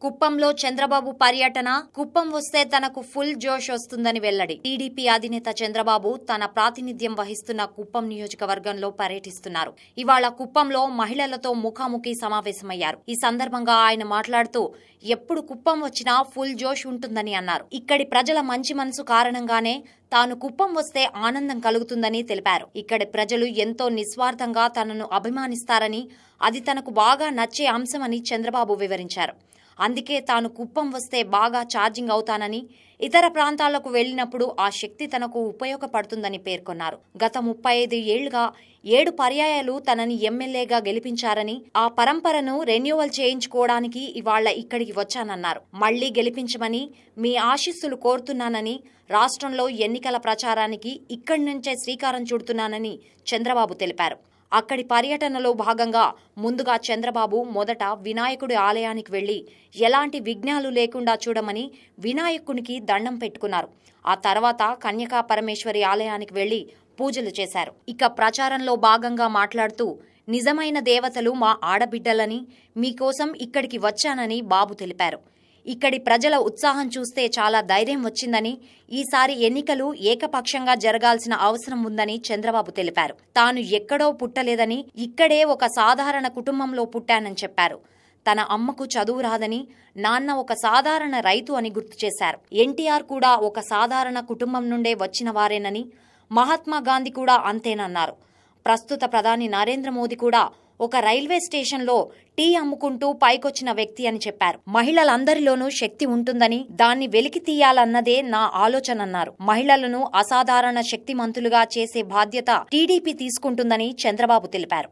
కుప్పంలో చంద్రబాబు పర్యటన. కుప్పం వస్తే తనకు ఫుల్ జోష్ వస్తుందని వెల్లడి. టీడీపీ అధినేత చంద్రబాబు తన ప్రాతినిధ్యం వహిస్తున్న కుప్పం నియోజకవర్గంలో పర్యటిస్తున్నారు. ఇవాళ కుప్పంలో మహిళలతో ముఖాముఖి సమావేశమయ్యారు. ఈ సందర్భంగా ఆయన మాట్లాడుతూ ఎప్పుడు కుప్పం వచ్చినా ఫుల్ జోష్ ఉంటుందని అన్నారు. ఇక్కడి ప్రజల మంచి మనసు కారణంగానే తాను కుప్పం వస్తే ఆనందం కలుగుతుందని తెలిపారు. ఇక్కడి ప్రజలు ఎంతో నిస్వార్థంగా తనను అభిమానిస్తారని, అది తనకు బాగా నచ్చే అంశమని చంద్రబాబు వివరించారు. అందుకే తాను కుప్పం వస్తే బాగా ఛార్జింగ్ అవుతానని, ఇతర ప్రాంతాలకు వెళ్లినప్పుడు ఆ శక్తి తనకు ఉపయోగపడుతుందని పేర్కొన్నారు. గత 35 ఏళ్లుగా 7 పర్యాయాలు తనని ఎమ్మెల్యేగా గెలిపించారని, ఆ పరంపరను రెన్యూవల్ చేయించుకోవడానికి ఇవాళ్ల ఇక్కడికి వచ్చానన్నారు. మళ్లీ గెలిపించమని మీ ఆశీస్సులు కోరుతున్నానని, రాష్ట్రంలో ఎన్నికల ప్రచారానికి ఇక్కడి నుంచే శ్రీకారం చుడుతున్నానని చంద్రబాబు తెలిపారు. అక్కడి పర్యటనలో భాగంగా ముందుగా చంద్రబాబు మొదట వినాయకుడి ఆలయానికి వెళ్లి ఎలాంటి విఘ్నాలు లేకుండా చూడమని వినాయకునికి దండం పెట్టుకున్నారు. ఆ తర్వాత కన్యకా పరమేశ్వరి ఆలయానికి వెళ్లి పూజలు చేశారు. ఇక ప్రచారంలో భాగంగా మాట్లాడుతూ నిజమైన దేవతలు మా ఆడబిడ్డలని, మీకోసం ఇక్కడికి వచ్చానని బాబు తెలిపారు. ఇక్కడి ప్రజల ఉత్సాహం చూస్తే చాలా ధైర్యం వచ్చిందని, ఈసారి ఎన్నికలు ఏకపక్షంగా జరగాల్సిన అవసరం ఉందని చంద్రబాబు తెలిపారు. తాను ఎక్కడో పుట్టలేదని, ఇక్కడే ఒక సాధారణ కుటుంబంలో పుట్టానని చెప్పారు. తన అమ్మకు చదువు రాదని, నాన్న ఒక సాధారణ రైతు అని గుర్తు చేశారు. ఎన్టీఆర్ కూడా ఒక సాధారణ కుటుంబం నుండే వచ్చిన వారేనని, మహాత్మా గాంధీ కూడా అంతేనన్నారు. ప్రస్తుత ప్రధాని నరేంద్ర మోదీ కూడా ఒక రైల్వే స్టేషన్లో టీ అమ్ముకుంటూ పైకొచ్చిన వ్యక్తి అని చెప్పారు. మహిళలందరిలోనూ శక్తి ఉంటుందని, దాన్ని వెలికి తీయాలన్నదే నా ఆలోచనన్నారు. మహిళలను అసాధారణ శక్తిమంతులుగా చేసే బాధ్యత టీడీపీ తీసుకుంటుందని చంద్రబాబు తెలిపారు.